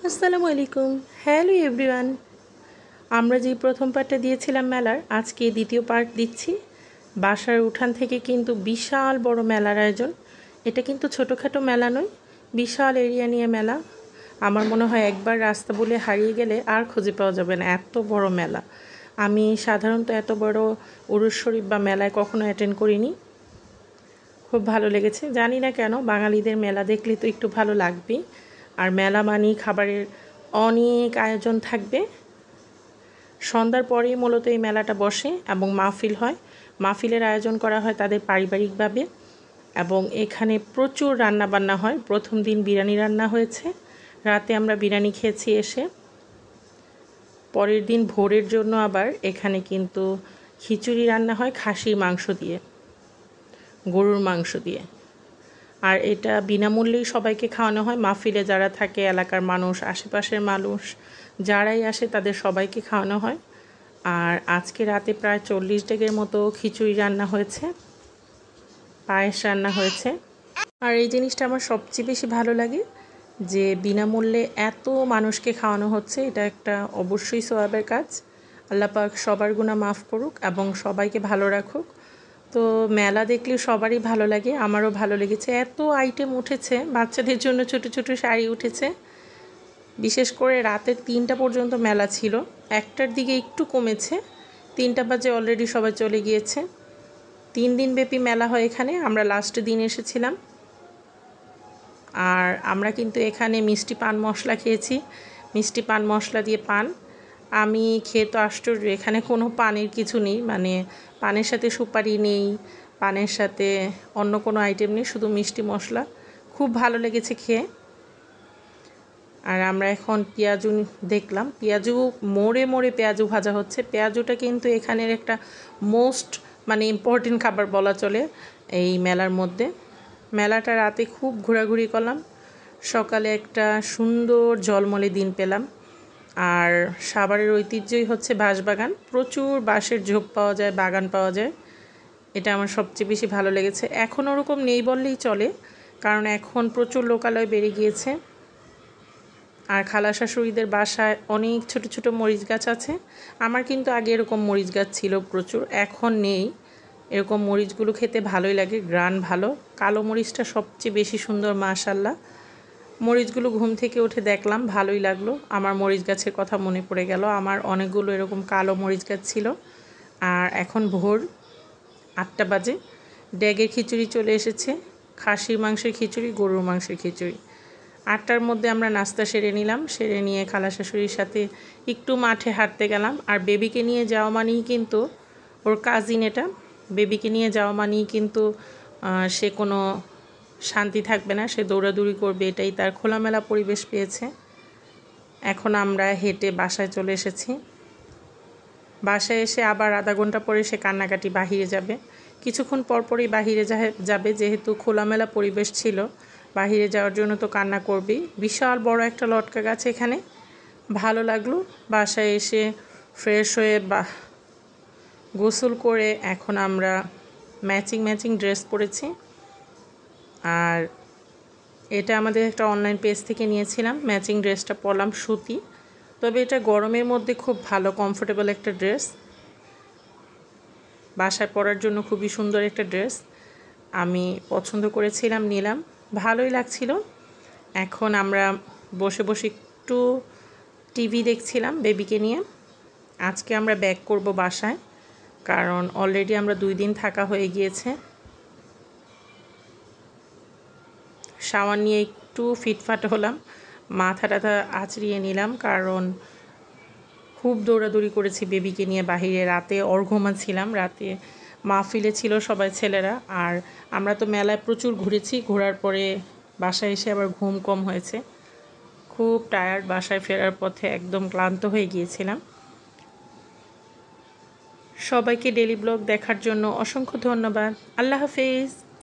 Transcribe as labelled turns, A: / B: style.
A: আসসালামু আলাইকুম। Hello everyone. আমরা যে প্রথম পার্টটা দিয়েছিলাম মেলার, আজকে দ্বিতীয় পার্ট দিচ্ছি। বাসার উঠান থেকে কিন্তু বিশাল বড় মেলার আয়োজন। এটা কিন্তু ছোটোখাটো মেলা নয়, বিশাল এরিয়া নিয়ে মেলা। আমার মনে হয় একবার রাস্তা বলে হারিয়ে গেলে আর খুঁজে পাওয়া যাবে না, এত বড় মেলা। আমি সাধারণত এত বড় উরুস শরীফ বা মেলায় কখনো অ্যাটেন্ড করিনি। খুব ভালো লেগেছে, জানি না কেন, বাঙালিদের মেলা দেখলে তো একটু ভালো লাগবেই। আর মেলা মানেই খাবারের অনেক আয়োজন থাকবে। সন্ধ্যার পরেই মূলত এই মেলাটা বসে এবং মাহফিল হয়। মাহফিলের আয়োজন করা হয় তাদের পারিবারিকভাবে, এবং এখানে প্রচুর রান্নাবান্না হয়। প্রথম দিন বিরিয়ানি রান্না হয়েছে, রাতে আমরা বিরিয়ানি খেয়েছি এসে। পরের দিন ভোরের জন্য আবার এখানে কিন্তু খিচুড়ি রান্না হয় খাসির মাংস দিয়ে, গরুর মাংস দিয়ে। আর এটা বিনামূল্যেই সবাইকে খাওয়ানো হয়। মাহফিলে যারা থাকে, এলাকার মানুষ, আশেপাশের মানুষ যারাই আসে তাদের সবাইকে খাওয়ানো হয়। আর আজকে রাতে প্রায় 40 ডেগের মতো খিচুড়ি রান্না হয়েছে, পায়েস রান্না হয়েছে। আর এই জিনিসটা আমার সবচেয়ে বেশি ভালো লাগে যে বিনামূল্যে এত মানুষকে খাওয়ানো হচ্ছে। এটা একটা অবশ্যই সওয়াবের কাজ। আল্লাহ পাক সবার গুনাহ মাফ করুক এবং সবাইকে ভালো রাখুক। তো মেলা দেখলে সবারই ভালো লাগে, আমারও ভালো লেগেছে। এত আইটেম উঠেছে, বাচ্চাদের জন্য ছোট ছোট শাড়ি উঠেছে। বিশেষ করে রাতের 3টা পর্যন্ত মেলা ছিল, 1টার দিকে একটু কমেছে, 3টা বাজে অলরেডি সবাই চলে গিয়েছে। 3 দিন ব্যাপী মেলা হয় এখানে। আমরা লাস্ট দিন এসেছিলাম। আর আমরা কিন্তু এখানে মিষ্টি পান মশলা খেয়েছি, মিষ্টি পান মশলা দিয়ে পান। আমি খেয়ে তো আশ্চর্য, এখানে কোনো পানের কিছু নেই, মানে পানের সাথে সুপারি নেই, পানের সাথে অন্য কোনো আইটেম নেই, শুধু মিষ্টি মশলা। খুব ভালো লেগেছে খেয়ে। আর আমরা এখন পেঁয়াজু দেখলাম, পেঁয়াজু মোড়ে মোড়ে পেঁয়াজু ভাজা হচ্ছে। পেঁয়াজুটা কিন্তু এখানের একটা মোস্ট ইম্পর্টেন্ট খাবার বলা চলে এই মেলার মধ্যে। মেলাটা রাতে খুব ঘোরাঘুরি করলাম, সকালে একটা সুন্দর ঝলমলে দিন পেলাম। আর সাভারের ঐতিহ্যই হচ্ছে বাঁশবাগান, প্রচুর বাঁশের ঝোপ পাওয়া যায়, বাগান পাওয়া যায়। এটা আমার সবচেয়ে বেশি ভালো লেগেছে। এখন ওরকম নেই বললেই চলে, কারণ এখন প্রচুর লোকালয় বেড়ে গিয়েছে। আর খালা শাশুড়িদের বাসায় অনেক ছোট ছোট মরিচ গাছ আছে। আমার কিন্তু আগে এরকম মরিচ গাছ ছিল প্রচুর, এখন নেই। এরকম মরিচগুলো খেতে ভালোই লাগে, গ্রান ভালো। কালো মরিচটা সবচেয়ে বেশি সুন্দর, মাশাল্লাহ। মরিচগুলো ঘুম থেকে উঠে দেখলাম, ভালোই লাগলো। আমার মরিচ গাছের কথা মনে পড়ে গেল, আমার অনেকগুলো এরকম কালো মরিচ গাছ ছিল। আর এখন ভোর 8টা বাজে, ড্যাগের খিচুড়ি চলে এসেছে, খাসির মাংসের খিচুড়ি, গরুর মাংসের খিচুড়ি। 8টার মধ্যে আমরা নাস্তা সেরে নিলাম, সেরে নিয়ে খালা শাশুড়ির সাথে একটু মাঠে হাঁটতে গেলাম। আর বেবিকে নিয়ে যাওয়া মানেই কিন্তু, ওর কাজিন এটা, বেবিকে নিয়ে যাওয়া মানেই কিন্তু সে কোনো শান্তি থাকবে না, সে দৌড়াদৌড়ি করবে, এটাই তার। খোলামেলা পরিবেশ পেয়েছে। এখন আমরা হেঁটে বাসায় চলে এসেছি। বাসায় এসে আবার আধা ঘন্টা পরে সে কান্নাকাটি, বাহিরে যাবে। কিছুক্ষণ পরপরই বাহিরে যাবে, যেহেতু খোলামেলা পরিবেশ ছিল, বাহিরে যাওয়ার জন্য তো কান্না করবেই। বিশাল বড় একটা লটকা গাছ এখানে, ভালো লাগলো। বাসায় এসে ফ্রেশ হয়ে গোসল করে এখন আমরা ম্যাচিং ড্রেস পরেছি। আর এটা আমাদের একটা অনলাইন পেজ থেকে নিয়েছিলাম। ম্যাচিং ড্রেসটা পরলাম, সুতি, তবে এটা গরমের মধ্যে খুব ভালো, কমফোর্টেবল একটা ড্রেস, বাসায় পরার জন্য খুবই সুন্দর একটা ড্রেস। আমি পছন্দ করেছিলাম, নিলাম, ভালোই লাগছিল। এখন আমরা বসে বসে একটু টিভি দেখছিলাম বেবিকে নিয়ে। আজকে আমরা ব্যাক করব বাসায়, কারণ অলরেডি আমরা 2 দিন থাকা হয়ে গিয়েছে। শাওয়ার নিয়ে একটু ফিটফাট হলাম, মাথা টাথা আঁচড়িয়ে নিলাম, কারণ খুব দৌড়াদৌড়ি করেছি বেবিকে নিয়ে বাহিরে। রাতে ছিলাম, রাতে মাহফিলে ছিল সবাই ছেলেরা। আর আমরা তো মেলায় প্রচুর ঘুরেছি, ঘোরার পরে বাসায় এসে আবার ঘুম কম হয়েছে, খুব টায়ার্ড। বাসায় ফেরার পথে একদম ক্লান্ত হয়ে গিয়েছিলাম। সবাইকে ডেলি ব্লগ দেখার জন্য অসংখ্য ধন্যবাদ। আল্লাহ হাফেজ।